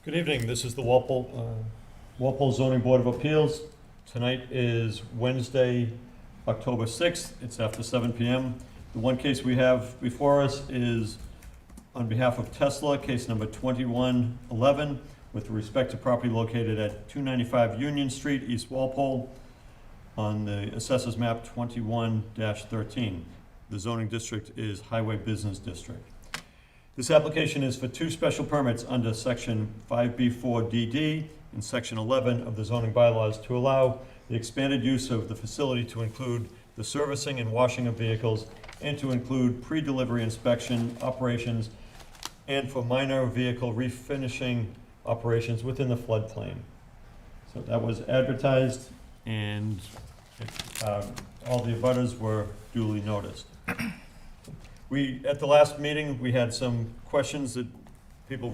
Good evening, this is the Walpole Zoning Board of Appeals. Tonight is Wednesday, October 6th. It's after 7 p.m. The one case we have before us is on behalf of Tesla, case number 2111, with respect to property located at 295 Union Street, East Walpole, on the Assessors Map 21-13. The zoning district is Highway Business District. This application is for two special permits under Section 5B4DD and Section 11 of the zoning bylaws to allow the expanded use of the facility to include the servicing and washing of vehicles and to include pre-delivery inspection operations and for minor vehicle refinishing operations within the floodplain. So that was advertised and all the abutters were duly noticed. At the last meeting, we had some questions that people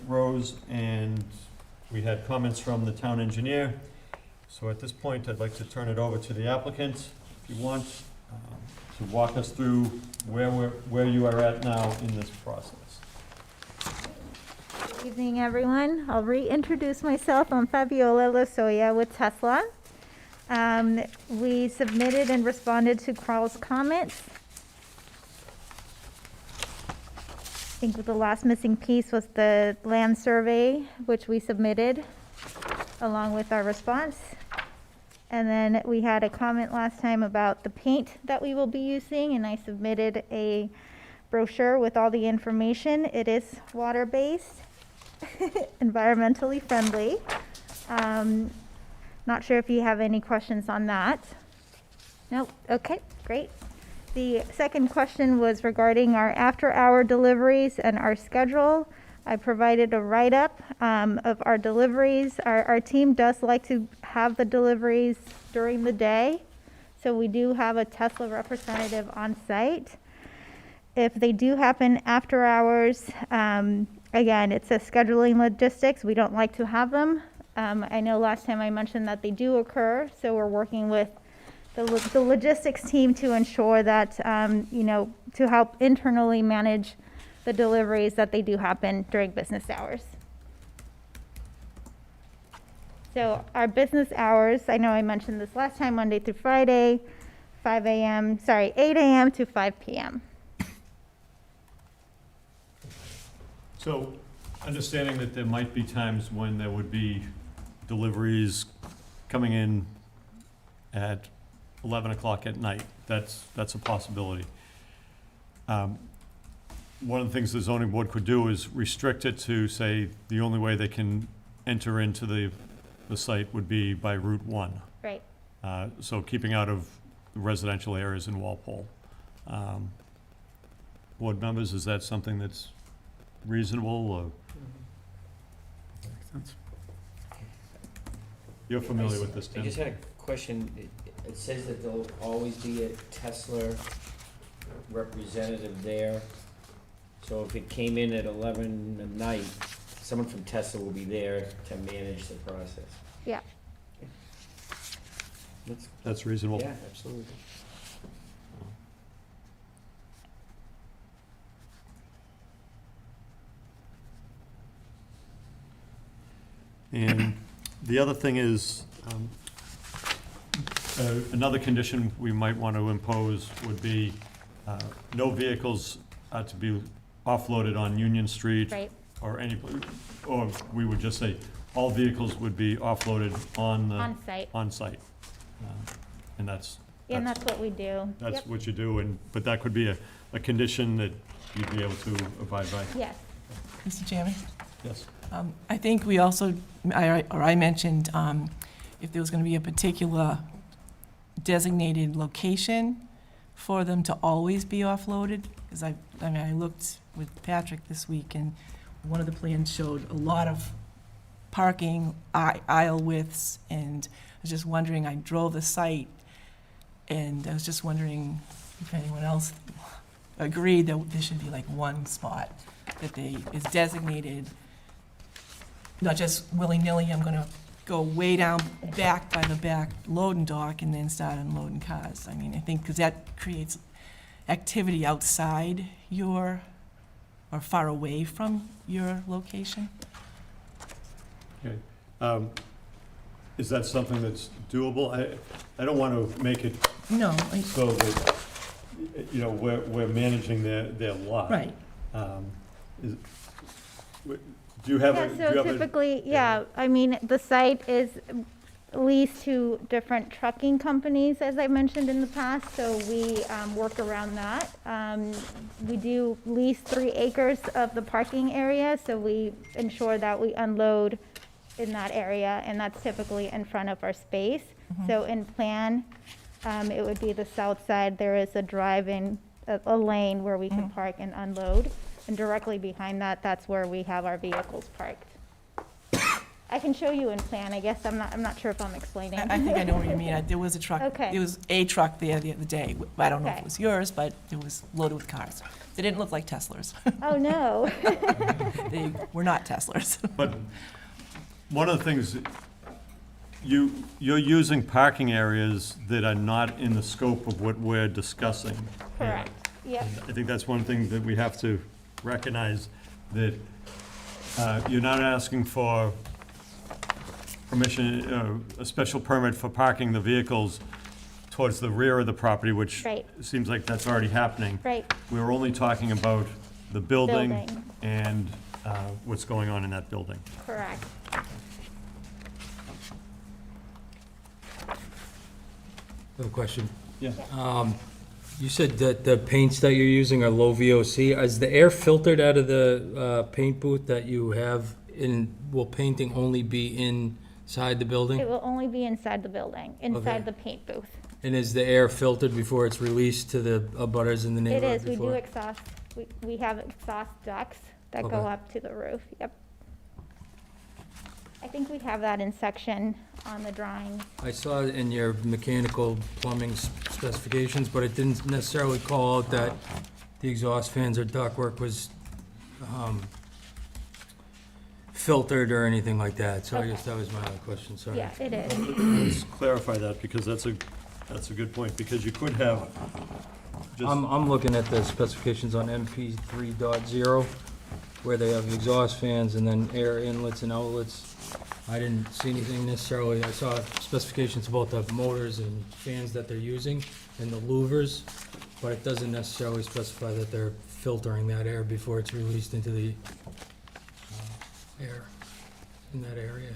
rose, and we had comments from the town engineer. So at this point, I'd like to turn it over to the applicant, if you want, to walk us through where you are at now in this process. Good evening, everyone. I'll reintroduce myself. I'm Fabiola Losoya with Tesla. We submitted and responded to Carl's comments. I think the last missing piece was the land survey, which we submitted along with our response. And then we had a comment last time about the paint that we will be using, and I submitted a brochure with all the information. It is water-based, environmentally friendly. Not sure if you have any questions on that. Nope. Okay, great. The second question was regarding our after-hour deliveries and our schedule. I provided a write-up of our deliveries. Our team does like to have the deliveries during the day, so we do have a Tesla representative on site. If they do happen after hours, again, it's a scheduling logistics. We don't like to have them. I know last time I mentioned that they do occur, so we're working with the logistics team to ensure that, to help internally manage the deliveries that they do happen during business hours. So our business hours, I know I mentioned this last time, Monday through Friday, 8 a.m. to 5 p.m. So, understanding that there might be times when there would be deliveries coming in at 11 o'clock at night, that's a possibility. One of the things the zoning board could do is restrict it to say the only way they can enter into the site would be by Route 1. Right. So keeping out of the residential areas in Walpole. Board members, is that something that's reasonable or? Makes sense. You're familiar with this, I Tim? just had a question. It says that there'll always be a Tesla representative there. So if it came in at 11 at night, someone from Tesla will be there to manage the process. Yeah. That's reasonable. Yeah, absolutely. And the other thing is, another condition we might want to impose would be no vehicles are to be offloaded on Union Street. Right. Or we would just say all vehicles would be offloaded on site. On site. And that's what we do. that's Yep. what you do, but that could be a condition that you'd be able to abide by. Yes. Mr. Chairman? Yes. I think we also, I mentioned if there was going to be a particular designated location for them to always be offloaded, because I looked with Patrick this week, and one of the plans showed a lot of parking, aisle widths, and I was just wondering, I drove the site, and I was just wondering if anyone else agreed that there should be like one spot that is designated, not just willy-nilly, I'm gonna go way down back by the back loading dock and then start unloading cars. I mean, I think, because that creates activity outside your, or far away from your location. Okay. Is that something that's doable? I don't want to make it No, so that, you know, we're managing their lot. right. Is- Do you have Yeah, a, do so you have a? typically, yeah, I mean, the site is leased to different trucking companies, as I mentioned in the past, so we work around that. We do lease 3 acres of the parking area, so we ensure that we unload in that area, and that's typically in front of our space. So in plan, it would be the south side. There is a drive-in, a lane where we can park and unload. And directly behind that, that's where we have our vehicles parked. I can show you in plan, I guess, I'm not sure if I'm explaining. I think I know what you mean. There was a truck, Okay. there was a truck there the other day. I don't know if Okay. it was yours, but it was loaded with cars. They didn't look like Teslas. Oh, no. They were not Teslas. But one of the things, you're using parking areas that are not in the scope of what we're discussing. Correct, yep, I think that's one thing that we have to recognize, that you're not asking for permission, a special permit for parking the vehicles towards the rear of the property, which Right. seems like that's already happening. right, We were only talking about the building Building. and what's going on in that building. correct. I have a question. Yeah. You said that the paints that you're using are low VOC. Is the air filtered out of the paint booth that you have in, will painting only be inside the building? It will only be inside the building, inside Okay. the paint booth. And is the air filtered before it's released to the abutters in the It neighborhood? is, we do before? exhaust, we have exhaust ducts that go Okay. up to the roof, yep. I think we have that in section on the drawings. I saw it in your mechanical plumbing specifications, but it didn't necessarily call out that the exhaust fans or ductwork was filtered or anything like that. So I Okay. guess that was my other question, sorry. Yeah, it is. Let's clarify that, because that's a good point, because you could have just. I'm looking at the specifications on MP 3.0, where they have exhaust fans and then air inlets and outlets. I didn't see anything necessarily, I saw specifications about the motors and fans that they're using and the louvers, but it doesn't necessarily specify that they're filtering that air before it's released into the air in that area.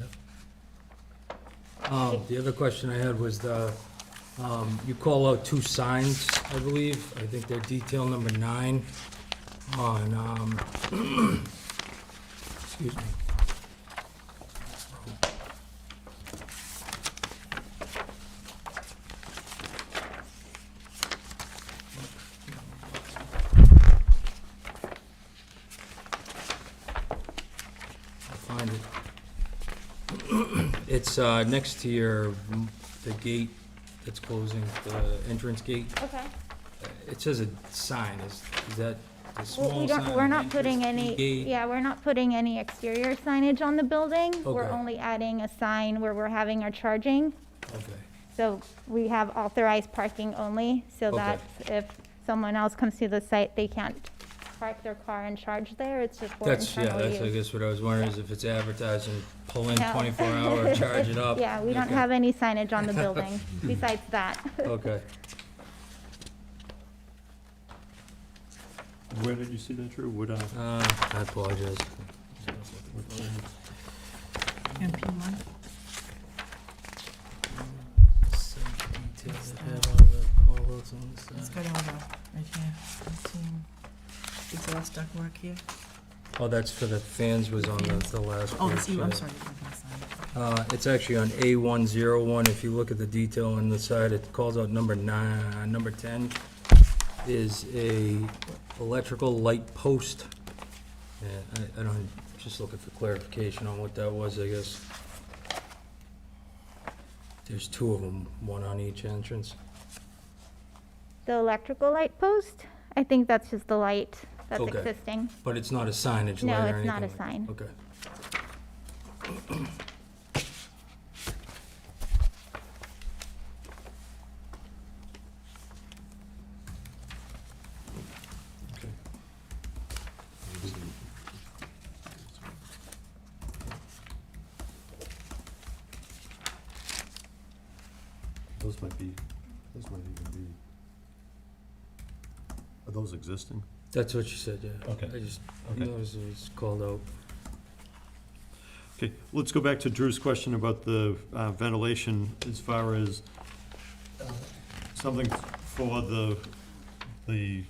The other question I had was you call out 2 signs, I believe. I think they're detail number 9 on, excuse me. I'll find it. It's next to the gate that's closing, the entrance gate. Okay. It says a sign, is that the Well, small we sign? don't, we're not putting entrance any, gate? yeah, we're not putting any exterior signage on the building. We're Okay. only adding a sign where we're having our charging. Okay, So we have authorized parking only, so Okay. that if someone else comes to the site, they can't park their car and charge there. It's just for internal that's, I use. guess what I was wondering is if it's advertised and pull in No. 24 hour, charge it up. Yeah, we don't Okay. have any signage on the building besides that. Okay. Where did you see that, Drew? Would, I apologize. MP1. Details that have all the call-outs on the It's side. got all the, right here. 15 exhaust duct work here. Oh, that's for the fans was on the last Oh, page. the I'm yeah. sorry. I'm gonna sign it. It's actually on A101. If you look at the detail on the side, it calls out number 9, number 10 is a electrical light post. And I don't, just looking for clarification on what that was, I guess. There's 2 of them, one on each entrance. The electrical light post, I think that's just the light that's Okay. existing. But it's not a signage No, light or it's anything? not a like- sign. Okay. Those might even be, are those existing? That's what you said, yeah. Okay. I just Okay. noticed it was called out. Okay, let's go back to Drew's question about the ventilation as far as something for the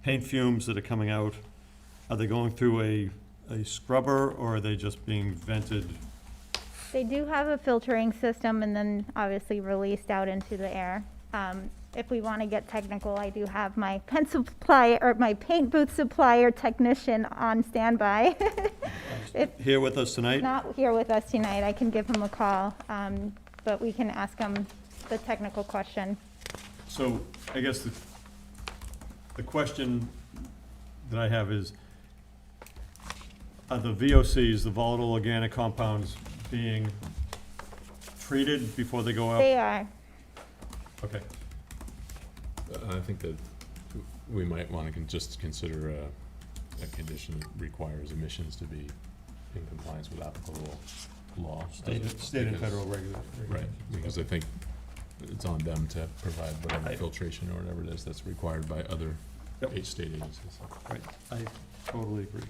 paint fumes that are coming out. Are they going through a scrubber, or are they just being vented? They do have a filtering system and then obviously released out into the air. If we want to get technical, I do have my pen supplier, or my paint booth supplier technician on standby. If Here with us tonight? not here with us tonight, I can give him a call, but we can ask him the technical question. So I guess the question that I have is, are the VOCs, the volatile organic compounds, being treated before they go out? They are. Okay, I think that we might want to just consider a condition that requires emissions to be in compliance with applicable law. state and Because- federal regulations. Right, because I think it's on them to provide whatever Right. filtration or whatever it is that's required by other Yep. state agencies. Right, I totally agree.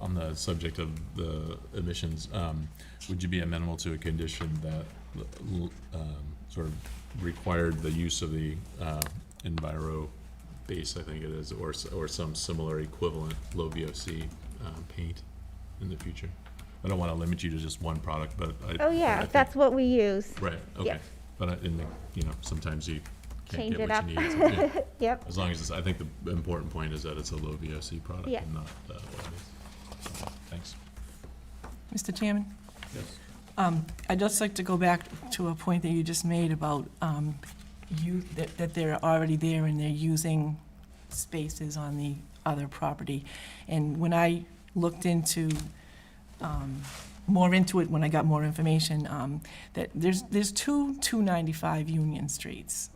On the subject of the emissions, would you be amenable to a condition that sort of required the use of the Enviro base, I think it is, or some similar equivalent low VOC paint in the future? I don't want to limit you to just one product, but I. Oh, I yeah, think- that's what we use. Right, okay. Yeah. But in the, sometimes you can't Change get it what up. you need. So, yeah. Yep. As long as it's, I think the important point is that it's a low VOC product Yeah. and not oil-based. So, thanks. Mr. Chairman? Yes. I'd just like to go back to a point that you just made about that they're already there and they're using spaces on the other property. And when I looked into, more into it, when I got more information, that there's two 295 Union Streets.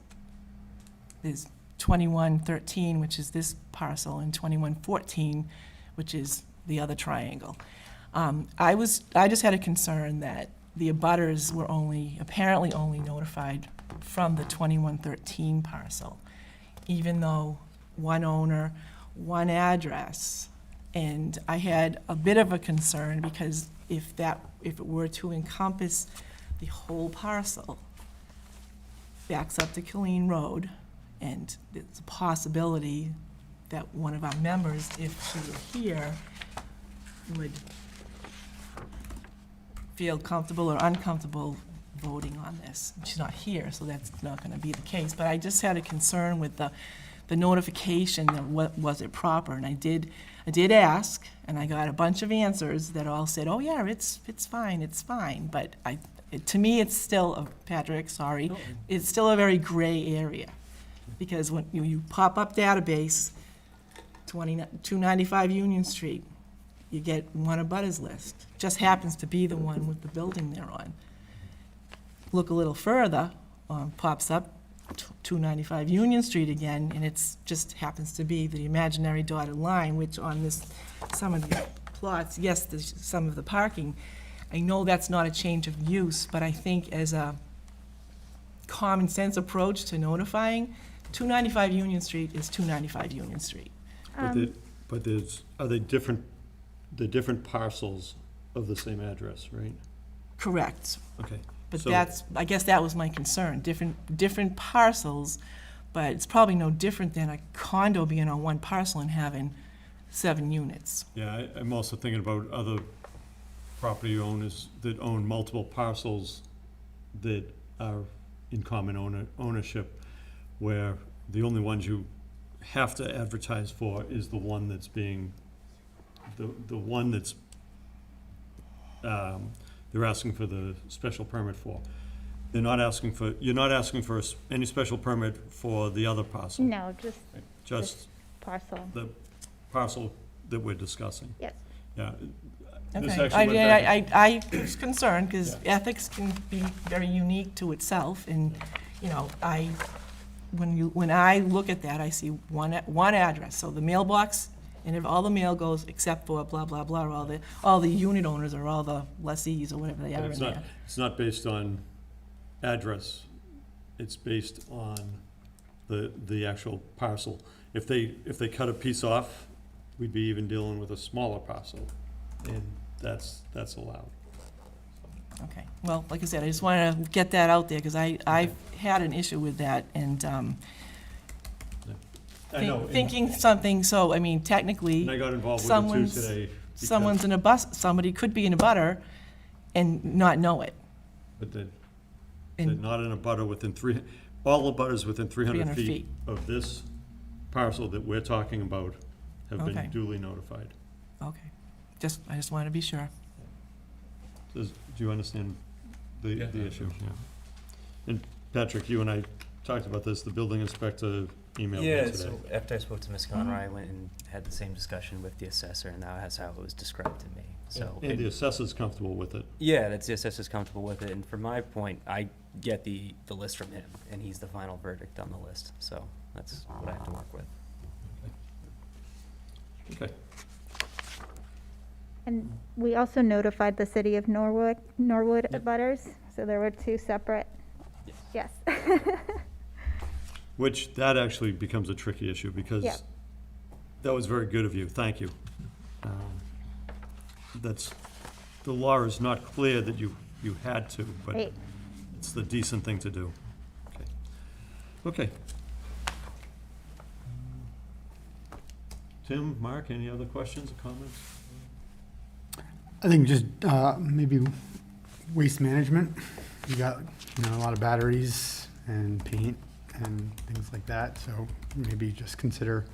There's 2113, which is this parcel, and 2114, which is the other triangle. I just had a concern that the abutters were apparently only notified from the 2113 parcel, even though one owner, one address. And I had a bit of a concern because if it were to encompass the whole parcel, backs up to Killeen Road, and there's a possibility that one of our members, if she were here, would feel comfortable or uncomfortable voting on this. She's not here, so that's not gonna be the case, but I just had a concern with the notification, that was it proper, and I did ask, and I got a bunch of answers that all said, oh yeah, it's fine, but to me, it's still, Patrick, sorry, it's still a very gray area, because when you pop up database, 295 Union Street, you get one abutters list. Just happens to be the one with the building they're on. Look a little further, pops up 295 Union Street again, and it's just happens to be the imaginary dotted line, which on some of the plots, yes, there's some of the parking. I know that's not a change of use, but I think as a common sense approach to notifying, 295 Union Street is 295 Union Street. But are they different, the different parcels of the same address, right? Correct. Okay. But So- I guess that was my concern, different parcels, but it's probably no different than a condo being on one parcel and having 7 units. Yeah, I'm also thinking about other property owners that own multiple parcels that are in common ownership, where the only ones you have to advertise for is the one that's being, the one that's, they're asking for the special permit for. You're not asking for any special permit for the other parcel? No, just Just parcel. the parcel that we're discussing? Yes. Yeah. This Okay, actually went back- I was concerned, because ethics can be very unique to itself, and, when I look at that, I see one address, so the mailbox And if all the mail goes except for blah, blah, blah, all the unit owners or all the lessees or whatever they But are in there. it's not based on address, it's based on the actual parcel. If they cut a piece off, we'd be even dealing with a smaller parcel, and that's allowed. Okay, well, like I said, I just wanted to get that out there, because I've had an issue with that, and I know, and thinking something, so, I mean, technically, I got involved with it too someone's- today. because- someone's in a bus, somebody could be in a butter and not know it. But they're And- not in a butter within all the butters within 300 300 feet of this parcel that we're talking about have Okay. been duly notified. Okay, I just wanted to be sure. Do you understand the Yeah. issue? Yeah. And Patrick, you and I talked about this, the building inspector emailed me Yeah, today. so after I spoke to Ms. Conroy, I went and had the same discussion with the assessor, and that's how it was described to me. So, And the assessor's comfortable with it. yeah, that's the assessor's comfortable with it, and from my point, I get the list from him, and he's the final verdict on the list, so that's what I have to work with. Okay. And we also notified the city of Norwood Yep. abutters, so there were two separate, yes. Which, that actually becomes a tricky issue, because Yep. that was very good of you, thank you. The law is not clear that you had to, but Right. it's the decent thing to do. Okay. Tim, Mark, any other questions or comments? I think just maybe waste management. You got, a lot of batteries and paint and things like that, so maybe just consider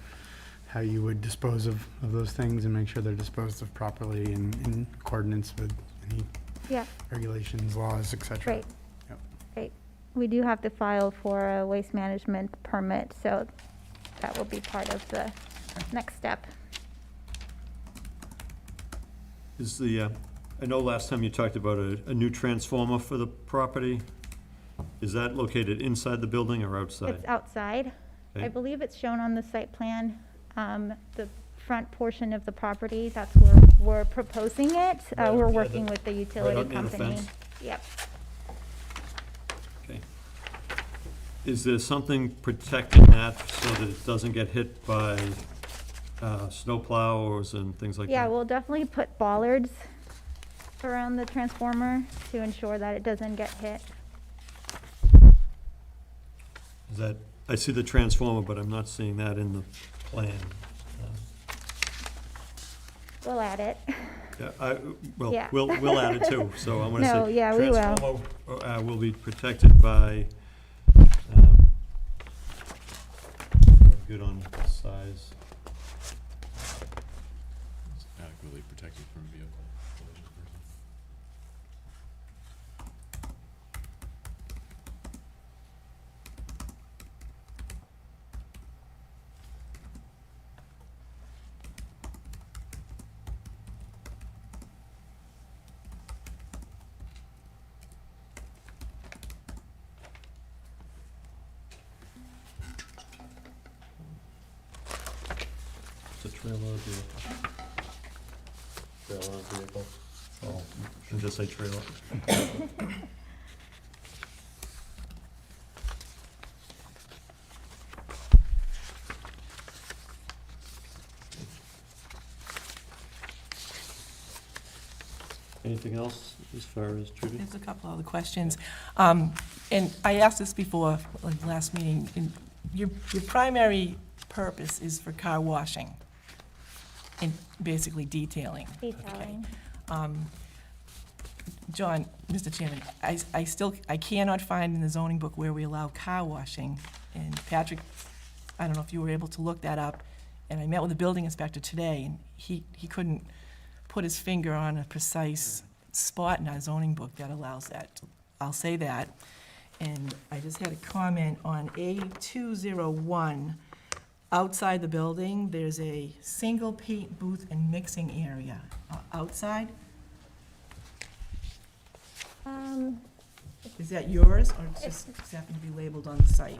how you would dispose of those things and make sure they're disposed of properly and in accordance with any Yeah, regulations, laws, et cetera. great. Yep. Great. We do have to file for a waste management permit, so that will be part of the next step. Is I know last time you talked about a new transformer for the property. Is that located inside the building or outside? It's outside. I Okay. believe it's shown on the site plan. The front portion of the property, that's where we're proposing it. Right We're outside working the- with the Right utility out near the company. fence? Yep. Okay. Is there something protecting that so that it doesn't get hit by snowplows and things like that? Yeah, we'll definitely put bollards around the transformer to ensure that it doesn't get hit. Is that, I see the transformer, but I'm not seeing that in the plan. We'll add it. Yeah, well, Yeah. we'll add it too, so I'm gonna say. No, yeah, we will. Transformer will be protected by, good on size. It's adequately protected from vehicle collision person. It's a trailer vehicle. Trailer vehicle. Oh, should just say trailer. Anything else as far as Judy? There's a couple other questions. And I asked this before, like last meeting, and your primary purpose is for car washing and basically detailing. Detailing. John, Mr. Chairman, I cannot find in the zoning book where we allow car washing. And Patrick, I don't know if you were able to look that up, and I met with the building inspector today, and he couldn't put his finger on a precise spot in our zoning book that allows that. I'll say that. And I just had a comment on A201. Outside the building, there's a single paint booth and mixing area outside. Is that yours, or it's just happen to be labeled on the site?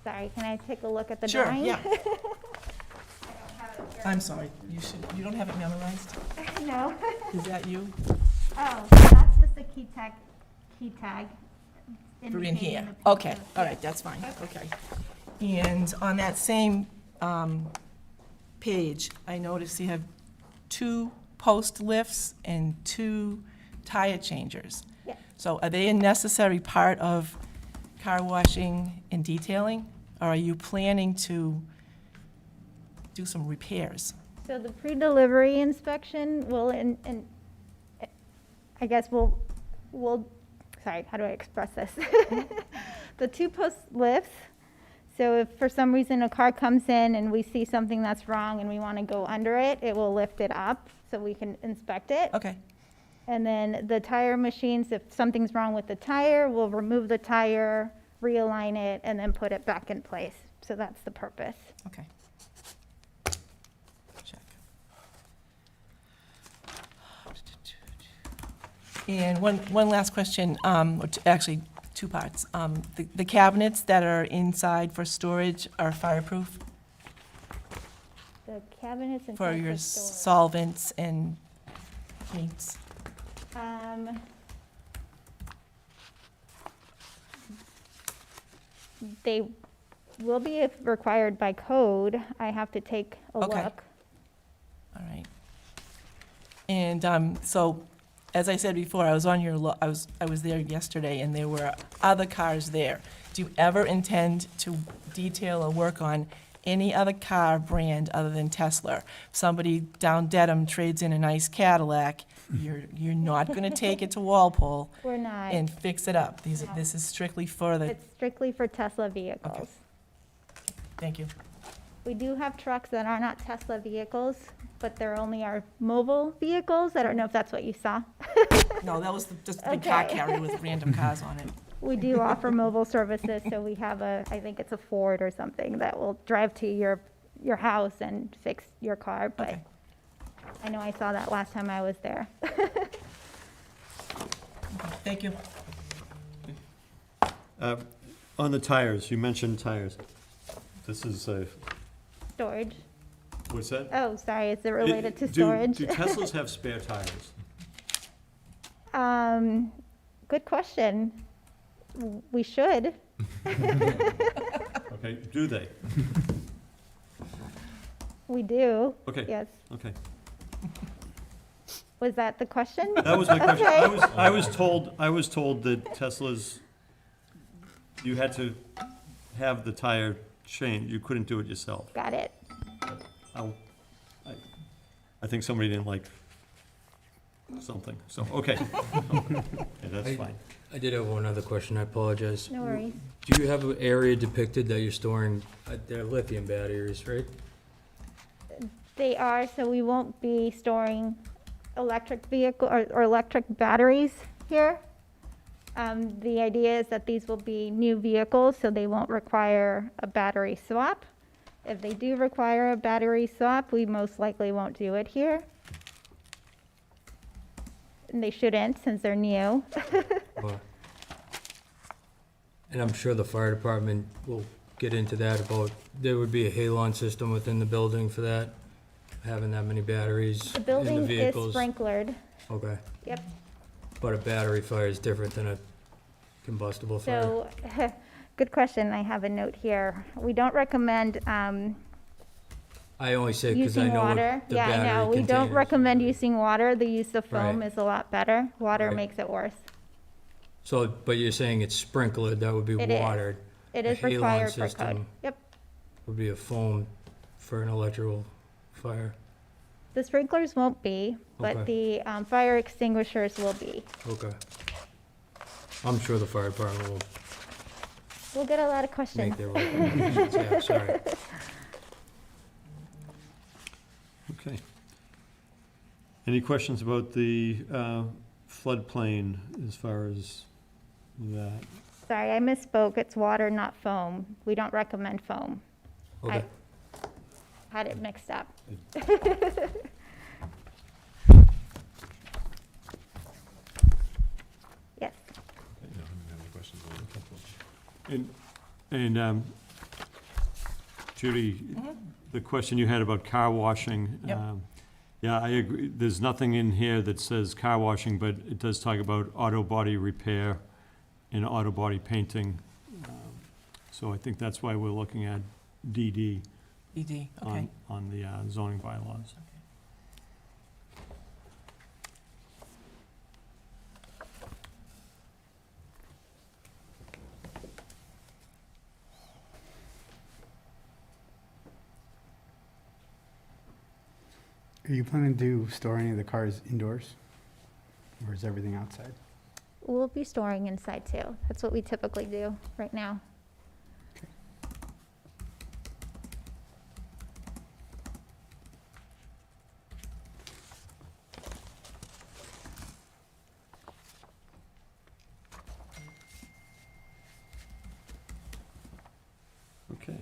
Sorry, can I take a look at the Sure, drawing? yeah. I don't have it I'm sorry, you don't have it memorized? No. Is that you? Oh, that's just a key tag For in indicating here? the Okay, pin code. all right, that's fine, okay. And on that same page, I noticed you have 2 post lifts and 2 tire changers. Yeah. So are they a necessary part of car washing and detailing? Or are you planning to do some repairs? So the pre-delivery inspection will, I guess we'll, sorry, how do I express this? The 2 post lifts, so if for some reason a car comes in and we see something that's wrong and we want to go under it, it will lift it up so we can inspect it. Okay, And then the tire machines, if something's wrong with the tire, we'll remove the tire, realign it, and then put it back in place. So that's the purpose. okay. Check. And one last question, actually, 2 parts. The cabinets that are inside for storage are fireproof The cabinets and for types your of storage. solvents and paints? They will be if required by code. I have to take a Okay. look. All right. And so, as I said before, I was on your, I was there yesterday, and there were other cars there. Do you ever intend to detail or work on any other car brand other than Tesla? Somebody down Dedham trades in a nice Cadillac, you're not gonna take it to Walpole We're not. and fix it up. This is strictly for the, It's strictly for Tesla vehicles. thank you. We do have trucks that are not Tesla vehicles, but they're only our mobile vehicles. I don't know if that's what you saw. No, that was just a big car Okay. carrier with random cars on it. We do offer mobile services, so we have I think it's a Ford or something that will drive to your house and fix your car, but Okay. I know I saw that last time I was there. Thank you. On the tires, you mentioned tires. This is a, Storage. what's that? Oh, sorry, is it related to Do storage? Teslas have spare tires? Good question. We should. Okay, do they? We do. Okay. Yes. Okay. Was that the question? That was my question. Okay. I was told that Teslas, you had to have the tire changed. You couldn't do it yourself. Got it. I think somebody didn't like something, so, okay. Yeah, that's fine. I did have one other question, I apologize. No worries. Do you have an area depicted that you're storing, they're lithium batteries, right? They are, so we won't be storing electric vehicle or electric batteries here. The idea is that these will be new vehicles, so they won't require a battery swap. If they do require a battery swap, we most likely won't do it here. And they shouldn't, since they're new. And I'm sure the fire department will get into that about, there would be a halon system within the building for that, having that many batteries The in the building is vehicles. sprinklered. Okay, Yep. but a battery fire is different than a combustible fire. So, good question. I have a note here. We don't recommend I only say because I using know water. what the Yeah, I battery know. We don't containers- recommend using water. The use of foam Right. is a lot better. Water Right. makes it worse. So, but you're saying it's sprinklered, that would be It is. watered, It A is halon required for code. system. Yep. would be a foam for an electrical fire. The sprinklers won't be, but Okay. the fire extinguishers will be. Okay. I'm sure the fire department will We'll get a lot of questions. make their recommendations, yeah, sorry. Okay. Any questions about the floodplain as far as that? Sorry, I misspoke. It's water, not foam. We don't recommend foam. Okay. Had it mixed up. Yes. I don't have any questions on it. And Judy, the question you had about car washing. Yep. Yeah, I agree. There's nothing in here that says car washing, but it does talk about auto body repair and auto body painting. So I think that's why we're looking at DD ED, okay. on the zoning bylaws. Are you planning to store any of the cars indoors? Or is everything outside? We'll be storing inside too. That's what we typically do right now. Okay.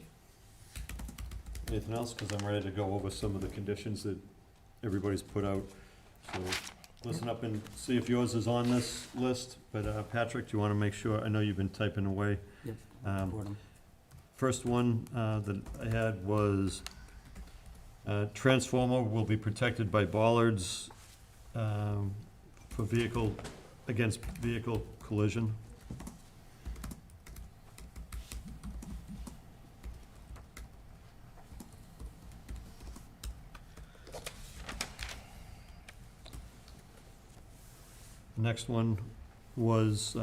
Anything else? Because I'm ready to go over some of the conditions that everybody's put out. So listen up and see if yours is on this list. But Patrick, do you want to make sure? I know you've been typing away. Yep. First one that I had was transformer will be protected by bollards for against vehicle collision. Next one was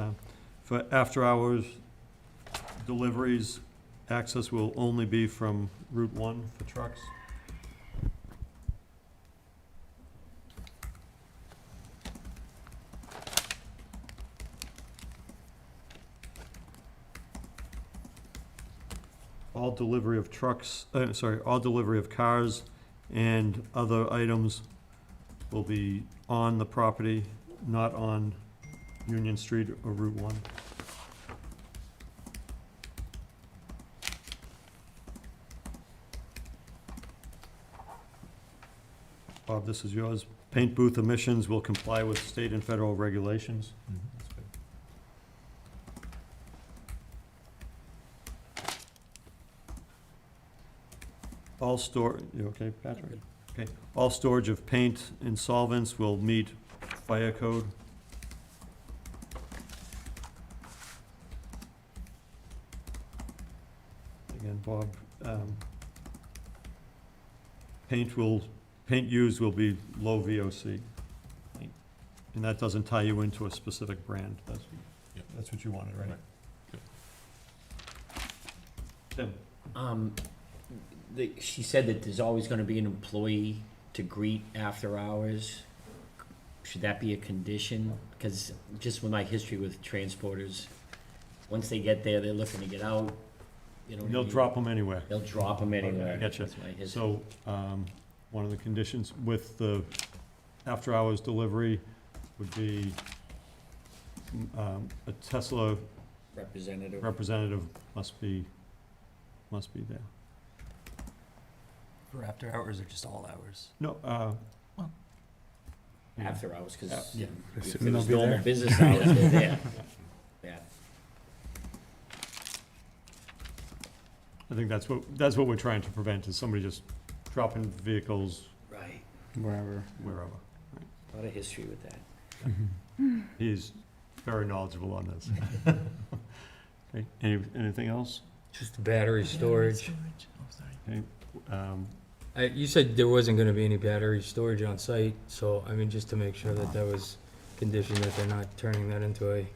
for after-hours deliveries, access will only be from Route 1 for trucks. All delivery of all delivery of cars and other items will be on the property, not on Union Street or Route 1. Bob, this is yours. Paint booth emissions will comply with state and federal regulations. That's good. You okay, Patrick? Okay. All storage of paint and solvents will meet fire code. Again, Bob, paint used will be low VOC. And that doesn't tie you into a specific brand. That's what you wanted, right? Tim? She said that there's always gonna be an employee to greet after hours. Should that be a condition? Because just with my history with transporters, once they get there, they're looking to get out, you know what I They'll mean? drop them anywhere. They'll drop them anywhere. I getcha. That's my history. So, one of the conditions with the after-hours delivery would be a Tesla representative must be there. For after hours or just all hours? No, yeah. After hours, because Yeah. if Assume it was they'll be normal there. business hours, they're there. Yeah. I think that's what we're trying to prevent, is somebody just dropping vehicles Right. Wherever. wherever. A lot of history with that. He's very knowledgeable on this. Okay, anything else? Just battery storage. Okay, You said there wasn't gonna be any battery storage on site, so, I mean, just to make sure that that was conditioned, that they're not turning that into a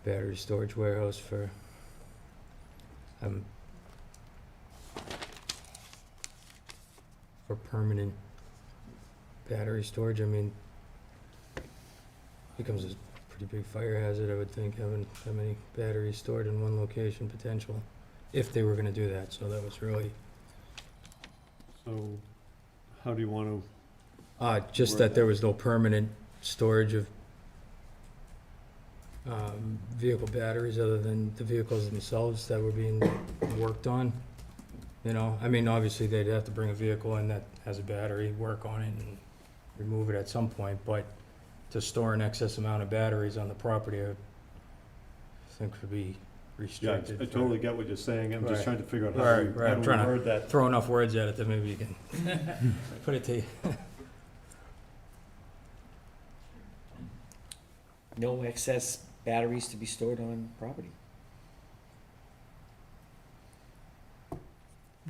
battery storage warehouse for, for permanent battery storage. I mean, becomes a pretty big fire hazard, I would think, having that many batteries stored in one location, potential, if they were gonna do that, so that was really, so, how do you want just that there was no permanent storage of vehicle batteries other than the vehicles themselves that were being worked on. You know, I mean, obviously, they'd have to bring a vehicle in that has a battery, work on it, and remove it at some point, but to store an excess amount of batteries on the property, I think would be Yeah, restricted. I totally get what you're saying, I'm just Right. trying to figure out how Right, we, right, how I'm do we trying to word that. throw enough words at it that maybe you can put it to you. No excess batteries to be stored on property.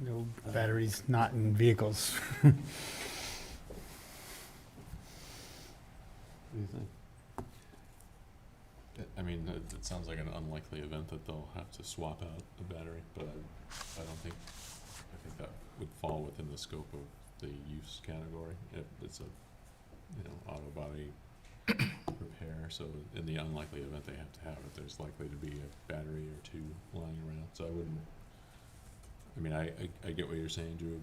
No batteries not in vehicles. What do you think? I mean, it sounds like an unlikely event that they'll have to swap out the battery, but I don't think, I think that would fall within the scope of the use category. If it's a, auto body repair, so in the unlikely event they have to have it, there's likely to be a battery or two lying around, so I wouldn't, I mean, I get what you're saying, Drew,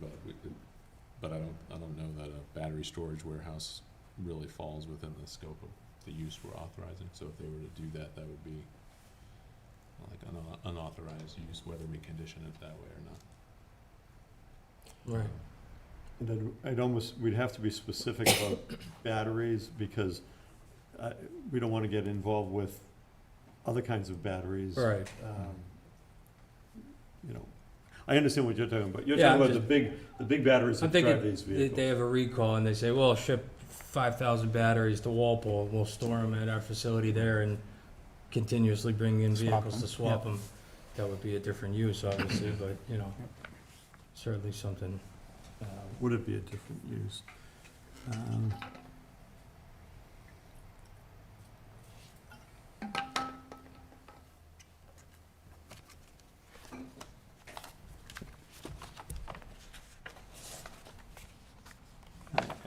but I don't know that a battery storage warehouse really falls within the scope of the use we're authorizing, so if they were to do that, that would be like an unauthorized use, whether we condition it that way or not. Right. And then we'd have to be specific about batteries, because we don't want to get involved with other kinds of batteries. Right. I understand what you're talking about. You're Yeah, talking I'm about the big batteries I'm that drive thinking these they vehicles. have a recall and they say, well, ship 5,000 batteries to Walpole, we'll store them at our facility there and continuously bring in Swap vehicles to them, swap them. That would be a different use, obviously, but, certainly something. Would it be a different use?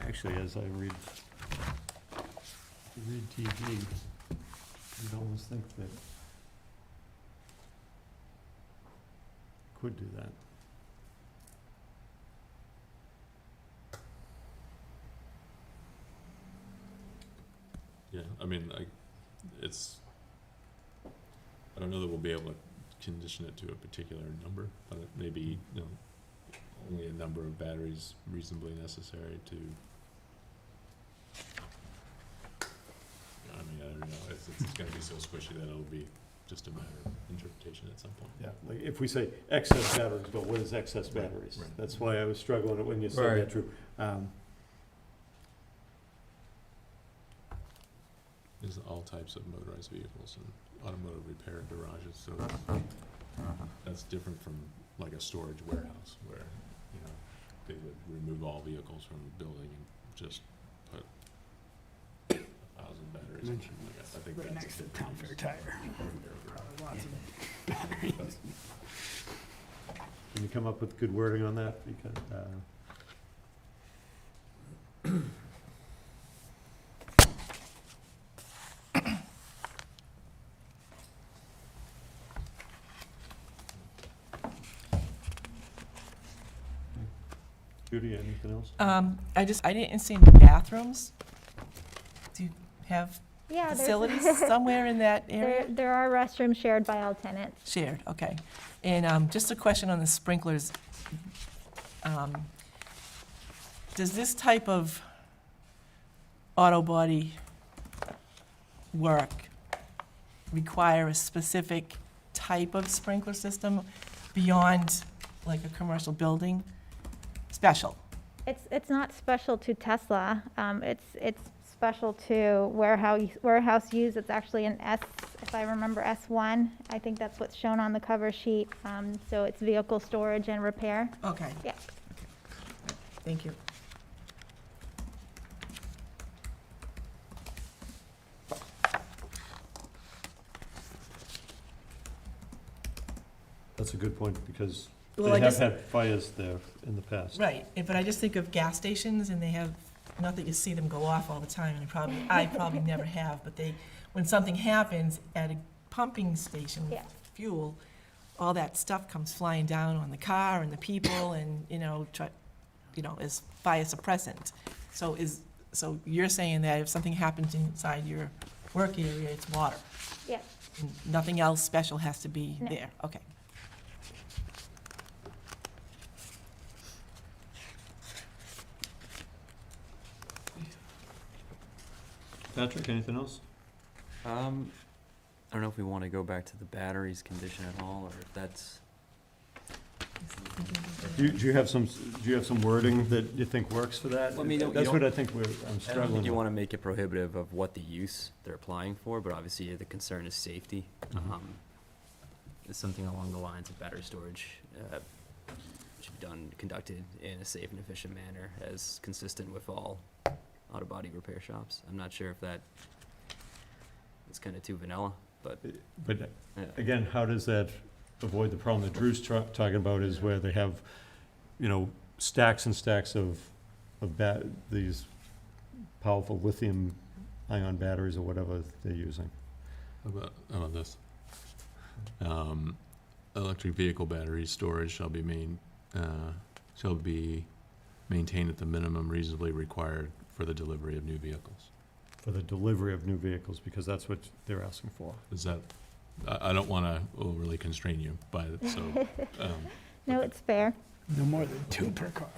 Actually, as I read TV, you'd almost think that could do that. Yeah, I mean, I don't know that we'll be able to condition it to a particular number, but it may be, only a number of batteries reasonably necessary to, I mean, I don't know, it's gonna be so squishy that it'll be just a matter of interpretation at some point. Yeah, like if we say excess batteries, but what is excess batteries? Right. That's why I was struggling when you said Right. that, Drew. There's all types of motorized vehicles and automotive repair garages, so that's different from like a storage warehouse where, they would remove all vehicles from the building and just put 1,000 batteries in. I think Right that's next a to different Town Fair use. Tire. Lots of batteries. Can you come up with good wording on that? Because, Judy, anything else? I didn't see any bathrooms. Do you have Yeah, there's- facilities somewhere in that area? There are restrooms shared by all tenants. Shared, okay. And just a question on the sprinklers. Does this type of auto body work require a specific type of sprinkler system beyond like a commercial building? Special? It's not special to Tesla. It's special to warehouse use. It's actually an S, if I remember, S1. I think that's what's shown on the cover sheet. So it's vehicle storage and repair. Okay. Yeah. Thank you. That's a good point, because Well, they I have just- had fires there in the past. Right, but I just think of gas stations, and they have, not that you see them go off all the time, and I probably never have, but when something happens at a pumping station with Yeah. fuel, all that stuff comes flying down on the car and the people, and, is fire suppressant. So you're saying that if something happens inside your work area, it's water? Yeah. And nothing else special has to be No. there? Okay. Patrick, anything else? I don't know if we want to go back to the batteries condition at all, or if that's, Do you have some wording that you think works for that? Well, I mean, you That's don't- what I think I'm I don't struggling think you with. want to make it prohibitive of what the use they're applying for, but obviously the concern is safety. Mhm. It's something along the lines of battery storage, should be conducted in a safe and efficient manner as consistent with all auto body repair shops. I'm not sure if that is kind of too vanilla, but, But yeah. again, how does that avoid the problem that Drew's talking about, is where they have, stacks and stacks of these powerful lithium-ion batteries or whatever they're using? How about this? Electric vehicle battery storage shall be maintained at the minimum reasonably required for the delivery of new vehicles. For the delivery of new vehicles, because that's what they're asking for. Is that, I don't want to overly constrain you by it, so, No, it's fair. No more than 2 per car.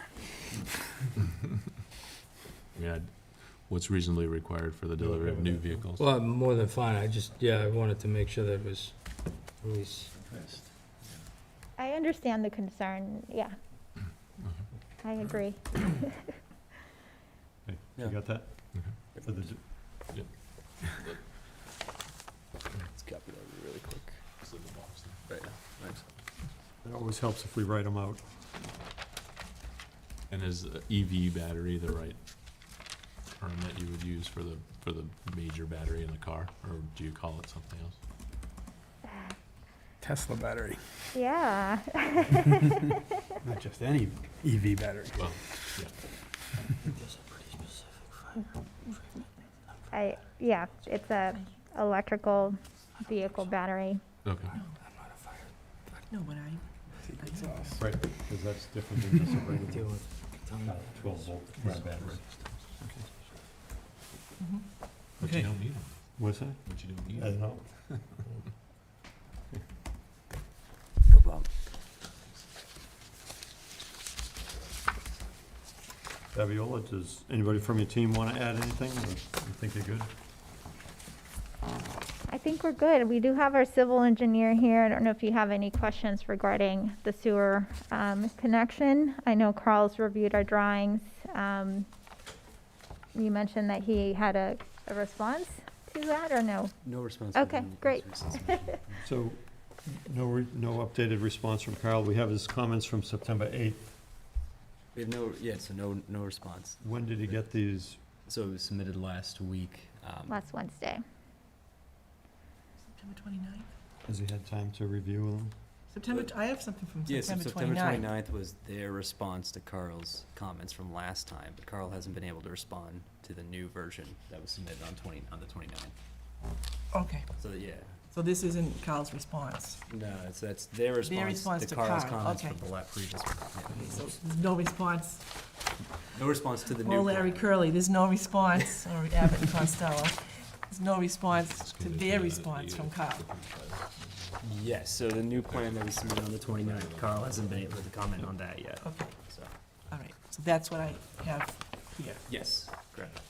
what's reasonably required for the delivery of new vehicles? Well, more than fine, I wanted to make sure that it was at least. I understand the concern, yeah. I agree. Okay, You Yeah. got that? Okay. For the, Let's copy that really quick. It's in the box there. Right, thanks. it always helps if we write them out. And is EV battery the right term that you would use for the major battery in the car, or do you call it something else? Tesla battery, Yeah. not just any EV battery. Well, yeah. Yeah, it's a electrical vehicle battery. Okay. No, but I Secret sauce. Right, because that's different than just a regular deal with. 12-volt battery. But Okay. you don't need them. What's that? But you don't need I don't them. know. Go Bob. Fabiola, does anybody from your team want to add anything, or you think you're good? I think we're good. We do have our civil engineer here. I don't know if you have any questions regarding the sewer connection. I know Carl's reviewed our drawings. You mentioned that he had a response to that, or no? No response. Okay, from the great. answers this mission. So, no updated response from Carl. We have his comments from September 8th. We have no response. When did he get these? So it was submitted last week. Last Wednesday. September 29th? Has he had time to review them? I have something from Yeah, so September September 29th. 29th was their response to Carl's comments from last time, but Carl hasn't been able to respond to the new version that was submitted on the 29th. Okay, So, yeah, so this isn't Carl's response. no, that's their response response to to Carl's Carl, comments okay. from the previous one. Okay, so there's no response. No response to the new. Oh, Larry plan. Curly, there's no response, or Abbott and Costello. There's no response to their response from Carl. Yes, so the new plan that was submitted on the 29th, Carl hasn't been able to comment on that yet, Okay, so. all right, so that's what I have here. Yes, correct.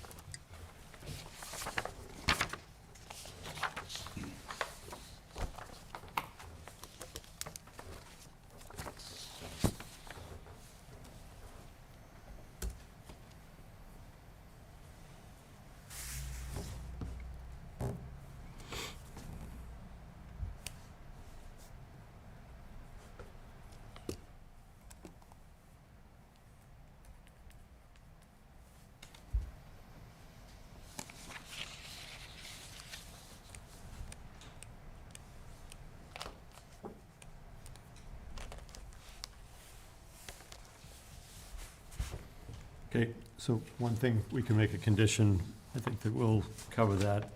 Okay, so one thing, we can make a condition, I think that will cover that.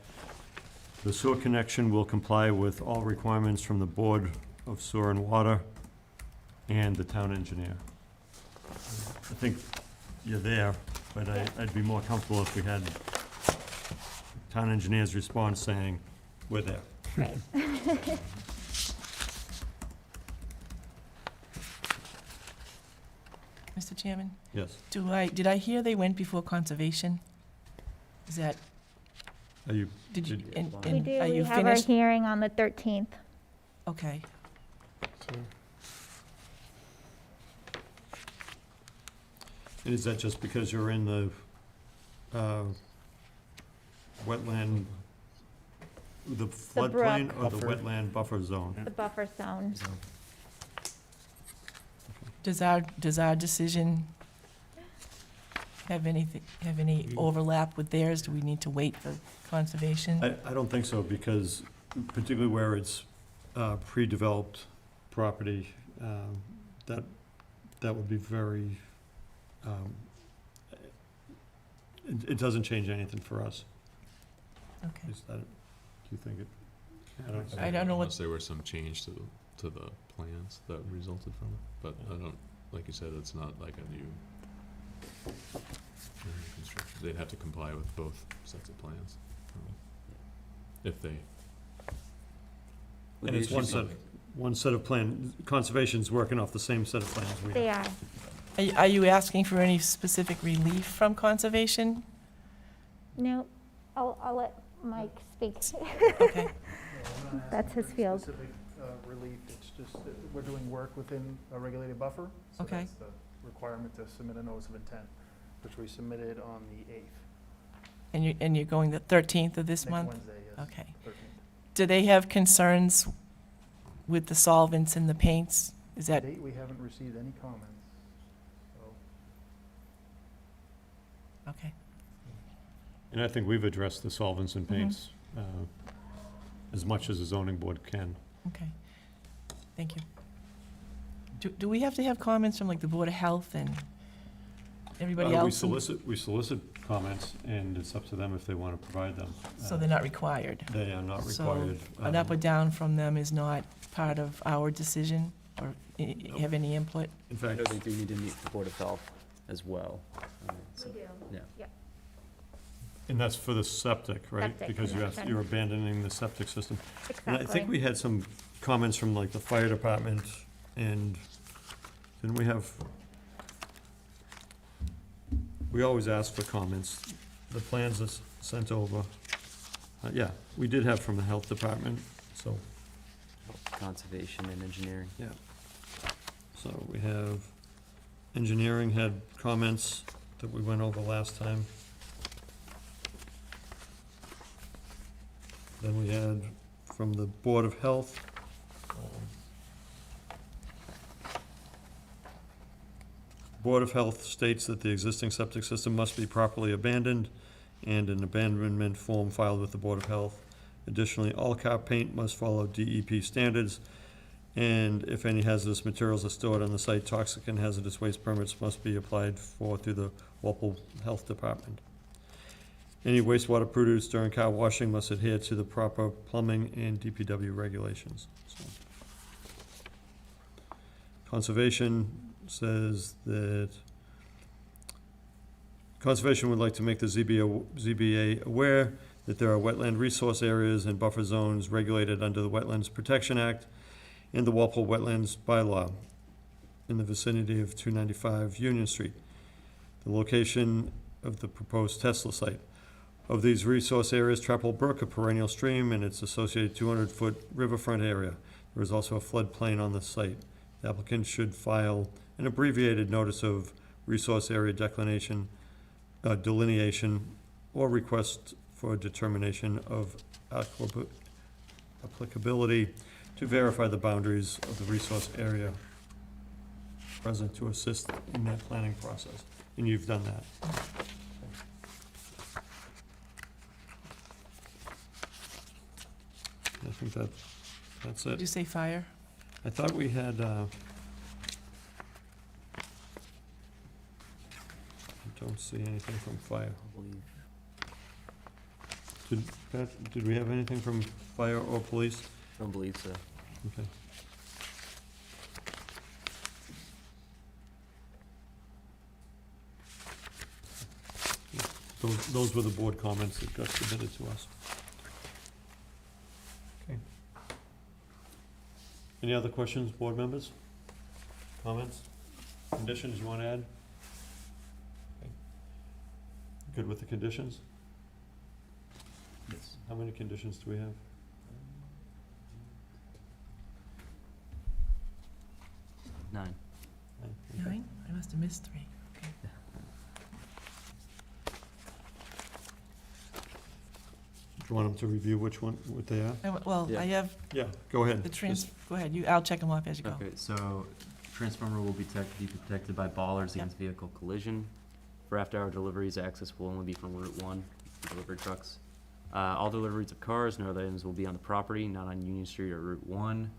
The sewer connection will comply with all requirements from the Board of Sewer and Water and the town engineer. I think you're there, but I'd be more comfortable if we had town engineer's response saying, we're there. Right. Mr. Chairman, Yes. did I hear they went before conservation? Is that Are you, Did you, Did- and, We We and do, are we you have our finished? hearing on the 13th. Okay. and is that just because you're in the wetland, the floodplain or the Buffer. wetland buffer zone? The buffer zone. Does our decision have any overlap with theirs? Do we need to wait for conservation? I don't think so, because particularly where it's pre-developed property, that would be very, it doesn't change anything for us. Okay. Is that, do you think it? I don't know what- Unless there was some change to the plans that resulted from it, but I don't, like you said, it's not like a new construction. They'd have to comply with both sets of plans, if they. Would And the it's issue- one set of plan, conservation's working off the same set of plans we They have. are. Are you asking for any specific relief from conservation? No, I'll let Mike speak. Okay. That's his field. Specific relief, it's just that we're doing work within a regulated buffer. So Okay. that's the requirement to submit a notice of intent, which we submitted on the 8th. And you're going the 13th of this Next month? Wednesday, yes. Okay. 13th. Do they have concerns with the solvents and the paints? Is To that, date, we haven't received any comments. So okay. And I think we've addressed the solvents and Mhm. paints as much as the zoning board can. Okay, thank you. Do we have to have comments from like the Board of Health and everybody We else? solicit comments, and it's up to them if they want to provide them. So they're not required? They are not So required. An up or down from them is not part of our decision or have any input? In I fact, know they do need to meet the Board of Health as well. So, do. yeah. and that's for the septic, right? Septic Because connection. you're abandoning the septic system. And I think Exactly. we had some comments from like the fire department, and didn't we have, we always ask for comments. The plans are sent over. Yeah, we did have from the health department, so, Conservation and engineering. yeah. So we have, engineering had comments that we went over last time. Then we had from the Board of Health. Board of Health states that the existing septic system must be properly abandoned and an abandonment form filed with the Board of Health. Additionally, all car paint must follow DEP standards, and if any hazardous materials are stored on the site, toxic and hazardous waste permits must be applied for through the Walpole Health Department. Any wastewater produced during car washing must adhere to the proper plumbing and DPW regulations. So, Conservation says that Conservation would like to make the ZBA aware that there are wetland resource areas and buffer zones regulated under the Wetlands Protection Act and the Walpole Wetlands Bylaw in the vicinity of 295 Union Street, the location of the proposed Tesla site. Of these resource areas, Trapple Brook, a perennial stream, and its associated 200-foot riverfront area. There is also a floodplain on the site. The applicant should file an abbreviated notice of resource area delineation, or request for a determination of applicability to verify the boundaries of the resource area present to assist in that planning process. And you've done that. I think that's Did you it. say fire? I thought we had, I don't see anything from fire. I believe. Did we have anything from fire or police? I don't believe so. Okay. Those were the board comments that got submitted to us. Okay. Any other questions, board members? Comments? Conditions you want to add? Okay. Good with the conditions? Yes. How many conditions do we have? 9. Okay. 9? I must have missed 3. Okay. Do you want them to review which one, what they are? Well, Yeah. I have Yeah, go ahead. the go ahead, I'll check them off as you go. Okay, so transformer will be protected by bollards Yep. against vehicle collision. For after-hour deliveries, access will only be from Route 1 for delivery trucks. All deliveries of cars and other items will be on the property, not on Union Street or Route 1.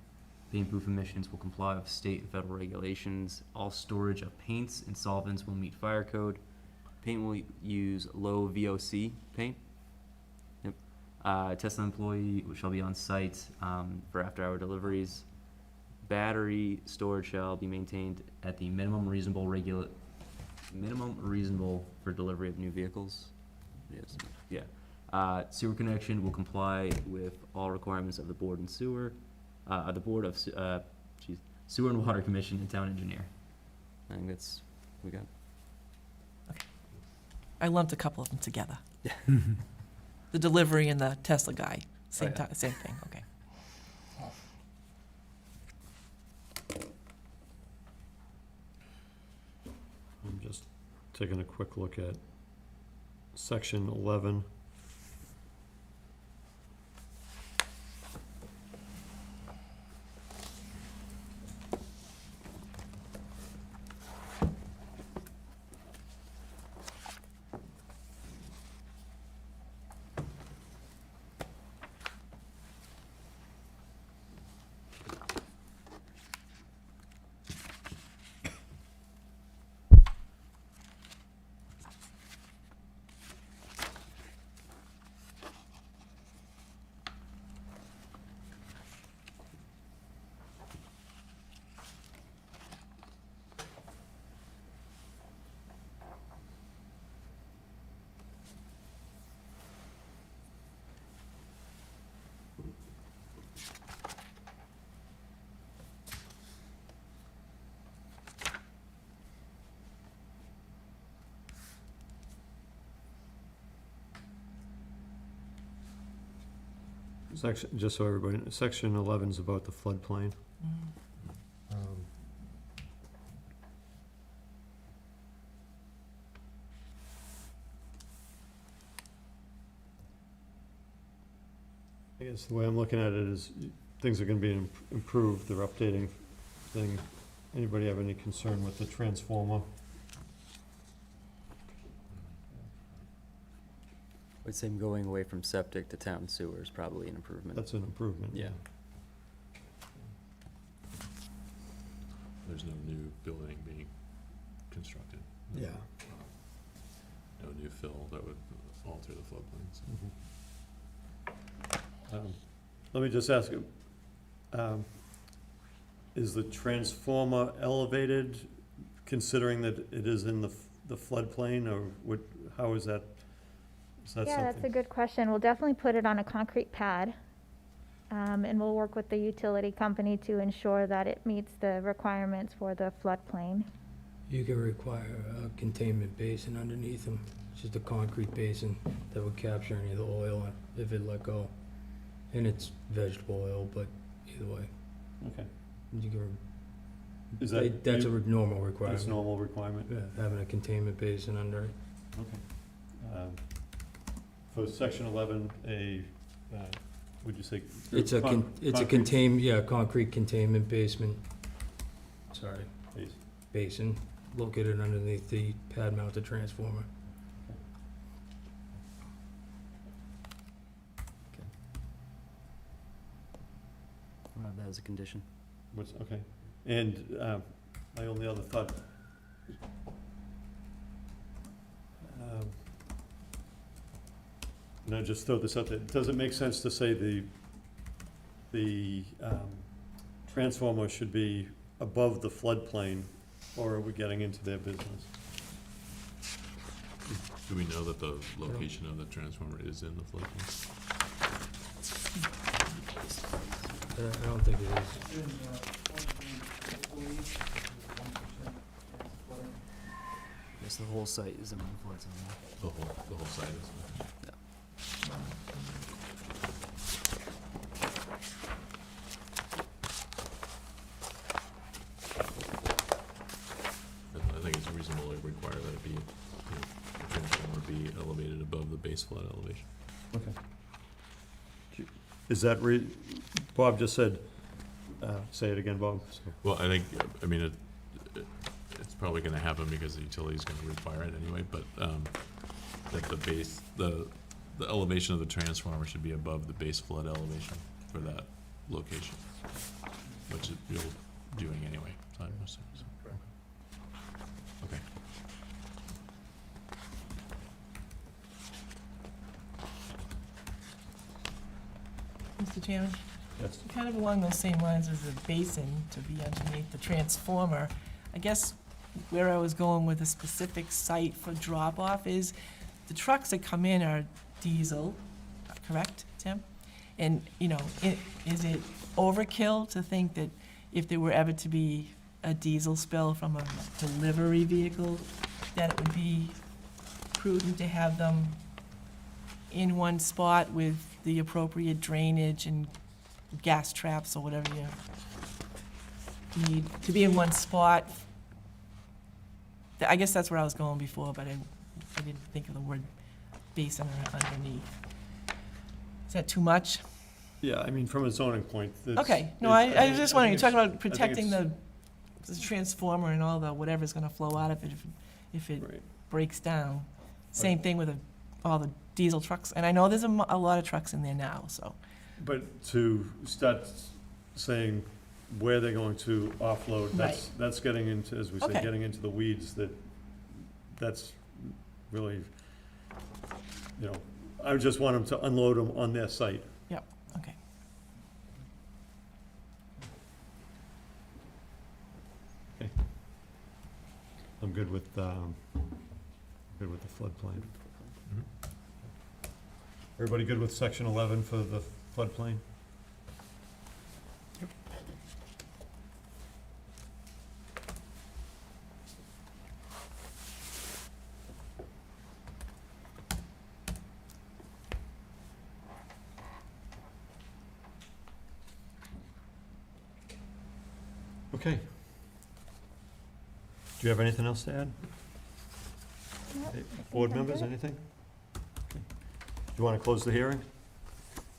Paint-proof emissions will comply with state and federal regulations. All storage of paints and solvents will meet fire code. Paint will use low VOC paint. Yep. Tesla employee shall be on site for after-hour deliveries. Battery storage shall be maintained at the minimum reasonable for delivery of new vehicles. Yes, yeah. Sewer connection will comply with all requirements of the board and sewer, the board of, sewer and water commission and town engineer. I think that's, we got. I lumped a couple of them together. The delivery and the Tesla guy, same yeah. same thing, okay. I'm just taking a quick look at section 11. Section, just so everybody, section 11 is about the floodplain. I guess the way I'm looking at it is things are gonna be improved, they're updating thing. Anybody have any concern with the transformer? I'd say going away from septic to town sewer is probably an improvement. That's an improvement. Yeah. There's no new building being constructed. No- Yeah. No new fill that would alter the floodplains. Let me just ask you, is the transformer elevated, considering that it is in the floodplain, or what, how is that? Is that Yeah, that's a something? good question. We'll definitely put it on a concrete pad. And we'll work with the utility company to ensure that it meets the requirements for the floodplain. You can require a containment basin underneath them, just a concrete basin that would capture any of the oil if it let go. And it's vegetable oil, but either way, Okay. you can, Is that, that's a normal that's requirement. normal requirement? Yeah, having a containment basin under it. Okay. For section 11, would you say? It's a concrete containment basement, sorry, Please. basin located underneath the pad mounted transformer. We'll have that as a condition. What's, okay. And my only other thought, and I just throw this out there, does it make sense to say the transformer should be above the floodplain, or are we getting into their business? Do we know that the location of the transformer is in the floodplain? I don't think it is. Yes, the whole site is in flood zone. The whole site is? the transformer be elevated above the base flood elevation. Okay. Is that Bob just said, say it again, Bob. Well, I think, it's probably gonna happen because the utility's gonna require it anyway, but, that the base, the elevation of the transformer should be above the base flood elevation for that location, which you're doing anyway, so I'm assuming. Okay. Mr. Chairman? Yes. Kind of along those same lines as the basin to be underneath the transformer, I guess where I was going with a specific site for drop-off is the trucks that come in are diesel, correct, Tim? And, is it overkill to think that if there were ever to be a diesel spill from a delivery vehicle, that it would be prudent to have them in one spot with the appropriate drainage and gas traps or whatever you need to be in one spot? I guess that's where I was going before, but I didn't think of the word basin or underneath. Is that too much? Yeah, I mean, from a zoning point. Okay, no, I was just wondering, you're talking about protecting the transformer and all the whatever's gonna flow out of it if it Right. breaks down. Same thing with all the diesel trucks, and I know there's a lot of trucks in there now, so. But to start saying where they're going to offload, that's getting into, as we say, Okay. getting into the weeds, that's really, I would just want them to unload them on their site. Yep, okay. I'm good with the floodplain. Mhm. Everybody good with section 11 for the floodplain? Okay. Do you have anything else to add? Nope, Hey, I think Board I'm members, good. anything? Okay. Do you want to close the hearing?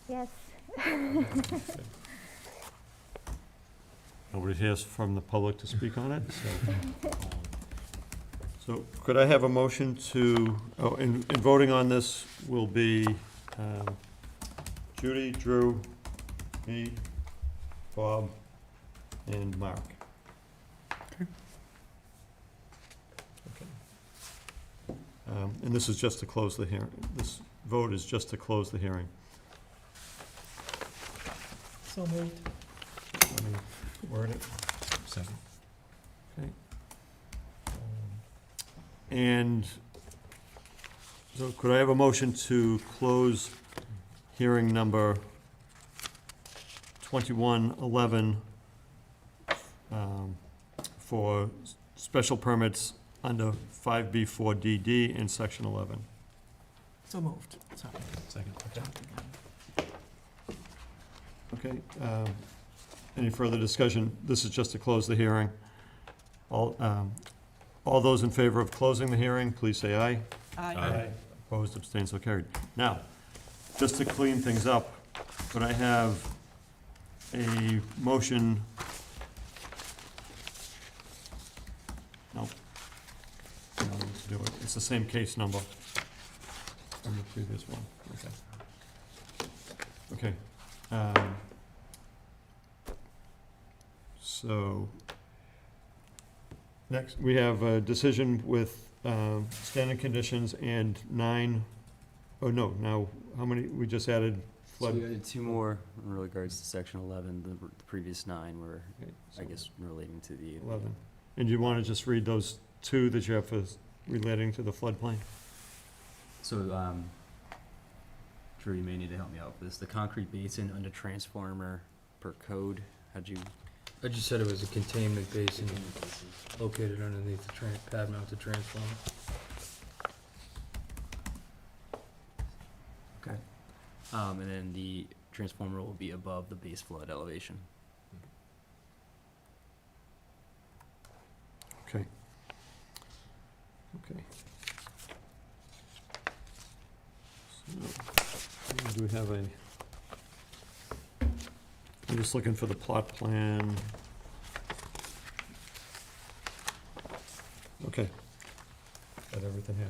Yes. Nobody hears from the public to speak on it, so could I have a motion to, in voting on this will be Judy, Drew, me, Bob, and Mark. And this is just to close the hearing. This vote is just to close the hearing. So moved. Let me word it. Second. Okay. And so could I have a motion to close hearing number 2111 for special permits under 5B4DD in section 11? So moved, sorry. Second. Okay, any further discussion? This is just to close the hearing. All those in favor of closing the hearing, please say aye. Aye. Opposed, abstained, so carried. Now, just to clean things up, could I have a motion? No. No, let's do it. It's the same case number from the previous one. Okay. Okay. So, next, we have a decision with standard conditions and now, how many, we just added So flood? we added two more in regards to section 11. The previous 9 were, Okay, I so guess, relating to the. 11. And you want to just read those two that you have for relating to the floodplain? So, Drew, you may need to help me out with this. The concrete basin under transformer per code, how'd you? I just said it was a containment basin located underneath the pad mounted transformer. Okay. And then the transformer will be above the base flood elevation. Okay. Okay. So, do we have a, I'm just looking for the plot plan. Okay. Got everything here.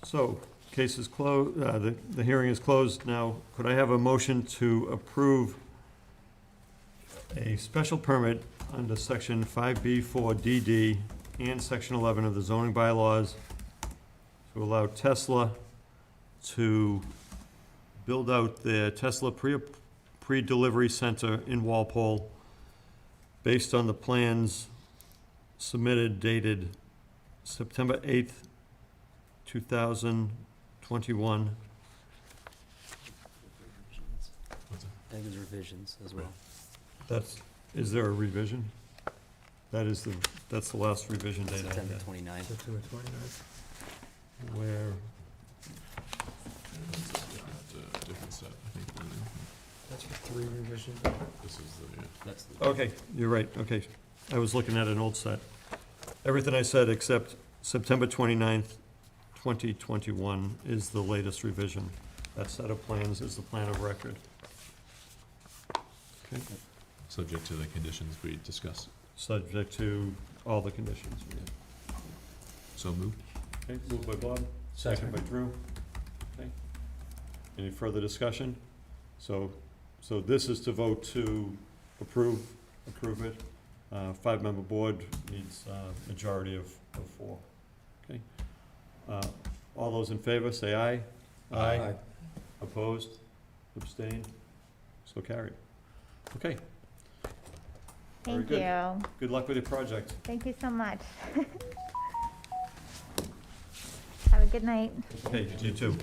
So, case is closed, the hearing is closed. Now, could I have a motion to approve a special permit under section 5B4DD and section 11 of the zoning bylaws to allow Tesla to build out their Tesla pre-delivery center in Walpole based on the plans submitted dated September 8th, 2021. What's that? I think there's revisions as well. That's, is there a revision? That's the last revision date I September had. 29th. September 29th. Where, It's a different set, I think. That's for 3 revisions. This is the, yeah. That's the. okay, you're right, okay. I was looking at an old set. Everything I said except September 29th, 2021 is the latest revision. That set of plans is the plan of record. Okay, Subject to the conditions we discussed. subject to all the conditions. So moved. Okay, moved by Bob, second by Drew. Okay. Any further discussion? So this is to vote to approve it. 5-member board needs majority of 4. Okay. All those in favor, say aye. Aye. Opposed? Abstained? So carried. Okay, Very Thank good. you. good luck with your project. Thank you so much. Have a good night. Okay, you too.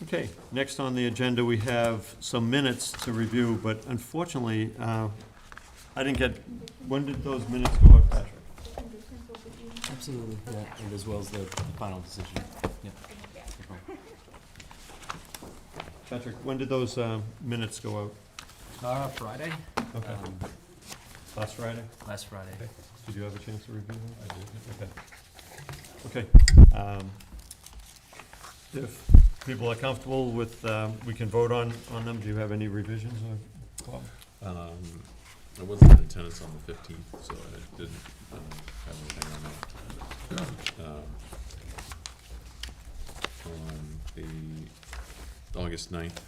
Okay, next on the agenda, we have some minutes to review, but unfortunately, I didn't get, when did those minutes go out, Patrick? Absolutely, yeah, and as well as the final decision. Yep. Patrick, when did those minutes go out? Friday? Okay, last Friday? Last Friday. Okay. Did you have a chance to review them? I did. Okay. Okay. If people are comfortable with, we can vote on them. Do you have any revisions, Bob? I wasn't in attendance on the 15th, so I didn't have anything on that. On the August 9th,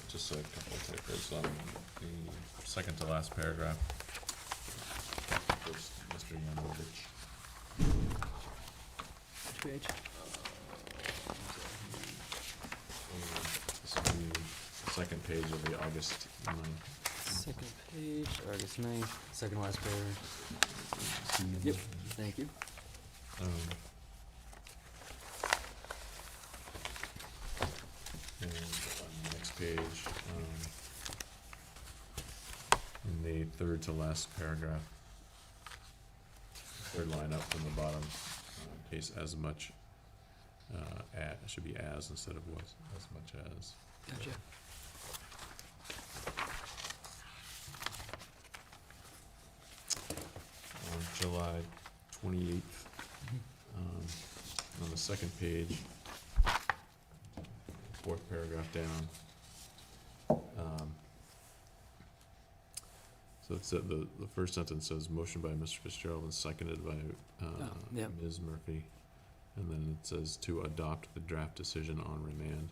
just a couple of typos on the second to last paragraph. First, Mr. Yanovich. Which page? This is the second page of the August 9th. Second page, August 9th, second last paragraph. Yep, thank you. And on the next page, in the third to last paragraph, third line up from the bottom, case as much, should be as instead of was, as much as. Gotcha. On July 28th, on the second page, fourth paragraph down. So it's the first sentence says, motion by Mr. Fitzgerald and seconded by yep. Ms. Murphy. And then it says to adopt the draft decision on remand.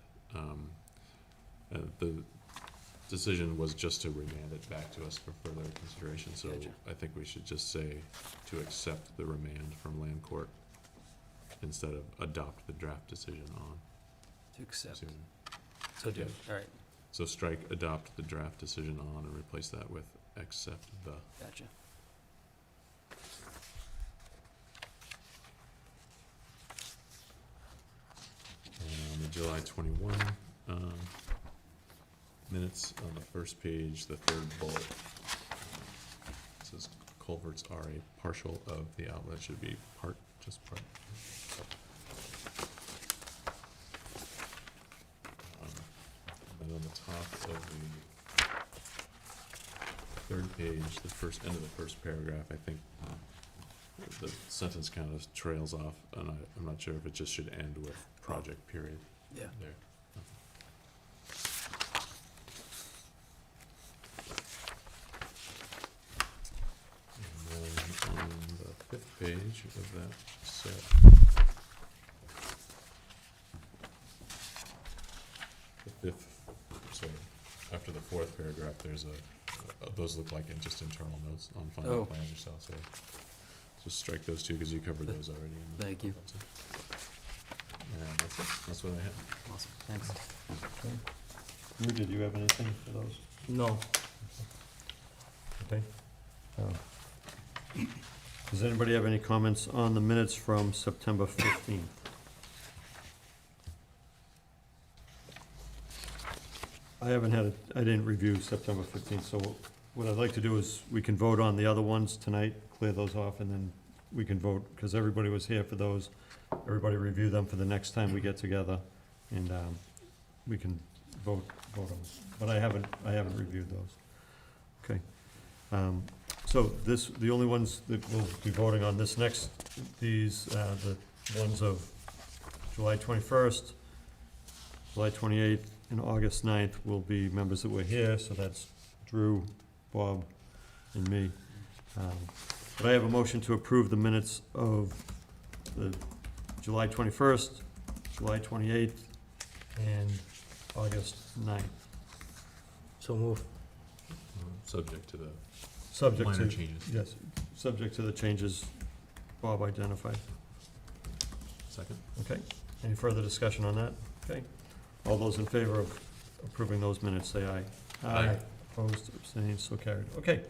The decision was just to remand it back to us for further consideration, so Gotcha. I think we should just say to accept the remand from land court instead of adopt the draft decision on. To accept. decision. So do, Yeah. all right, So strike adopt the draft decision on and replace that with accept the. gotcha. And on the July 21 minutes, on the first page, the third bullet, it says culverts are a partial of the outlet, should be part, just part. And then on the top top of the third page, the first, end of the first paragraph, I think the sentence kind of trails off, and I'm not sure if it just should end with project period. Yeah. There. And then on the 5th page of that set, the 5th, sorry, after the 4th paragraph, there's those look like just internal notes on final Oh. plans or so, just strike those two, because you covered those already. in the- Thank you. And that's it, that's what I have. Awesome, thanks. Lou, did you have anything for those? No. Okay. Does anybody have any comments on the minutes from September 15th? I didn't review September 15th, so what I'd like to do is, we can vote on the other ones tonight, clear those off, and then we can vote, because everybody was here for those. Everybody review them for the next time we get together, and we can vote on them. But I haven't reviewed those. Okay. So the only ones that we'll be voting on the ones of July 21st, July 28th, and August 9th will be members that were here, so that's Drew, Bob, and me. But I have a motion to approve the minutes of the July 21st, July 28th, and August 9th. So move. Subject to the Subject minor to, changes. yes, subject to the changes Bob identified. Second? Okay, any further discussion on that? Okay, all those in favor of approving those minutes, say aye. Aye. Opposed, abstained, so carried. Okay.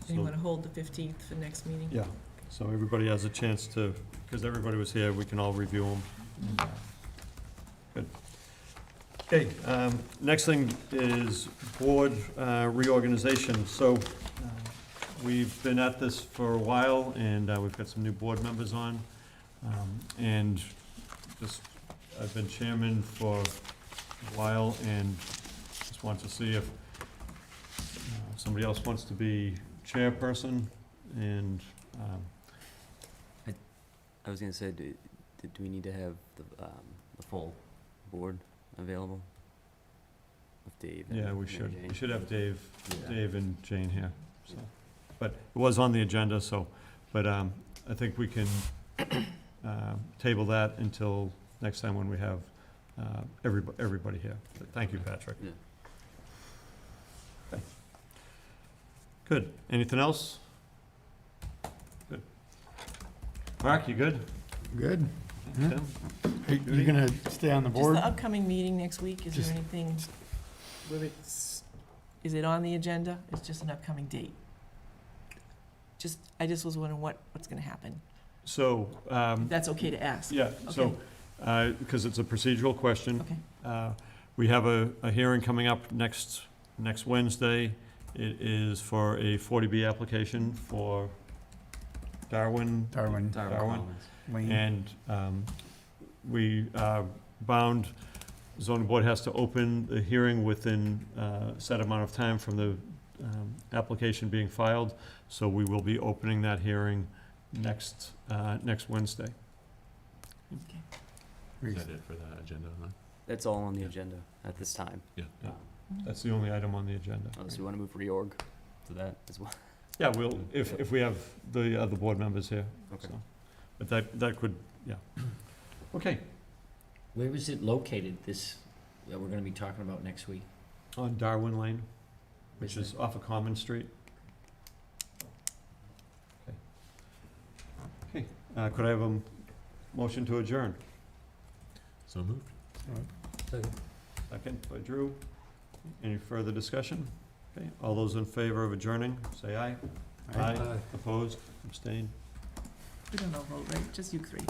And you So- want to hold the 15th for next meeting? Yeah, so everybody has a chance to, because everybody was here, we can all review them. Good. Okay, next thing is board reorganization. So we've been at this for a while, and we've got some new board members on. And just, I've been chairman for a while, and just want to see if somebody else wants to be chairperson, and I was gonna say, do we need to have the full board available? With Dave and yeah, we Mary should. Jane? We should have Dave Yeah. and Jane here, so. But it was on the agenda, so, but I think we can table that until next time when we have everybody here. Thank you, Patrick. Yeah. Okay. Good. Anything else? Good. Mark, you good? Good. Thanks, Yeah. Tim? Are you gonna stay on the Just board? the upcoming meeting next week, is Just- there anything where is it on the agenda? It's just an upcoming date? I just was wondering what's gonna happen. So, That's okay to ask? yeah, so, because it's a procedural question. Okay. We have a hearing coming up next Wednesday. It is for a 40B application for Darwin. Darwin Darwin. Lane. And we are bound, zoning board has to open the hearing within a set amount of time from the application being filed. So we will be opening that hearing next Wednesday. Okay. Is that it for that agenda? That's all on the Yeah. agenda at this time. Yeah. Yeah. That's the only item on the agenda. Unless we wanna move reorg to that as well. Yeah, we'll, if we have the other board members here. Okay. So. But that could, yeah. Okay, Where is it located, this, that we're gonna be talking about next week? on Darwin Lane, which Is is off of Common Street. Okay, could I have a motion to adjourn? So moved. Second by Drew. Any further discussion? Okay, all those in favor of adjourning, say aye. Aye. Opposed, abstained? We don't all vote, right? Just you three.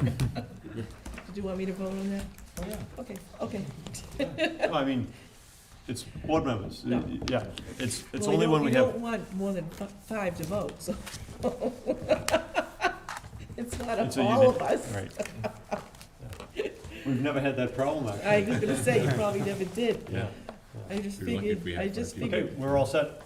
Did you want me to vote on that? Oh, yeah. Okay. Well, I mean, it's board members, No. yeah, it's Well, only when we You have, don't want more than five to vote, so. It's not It's up a all uni- of us. right. We've never had that problem, I actually. was gonna say, you probably never did. Yeah. I just You're lucky if figured, we I have just 5 people. Okay, figured, we're all set.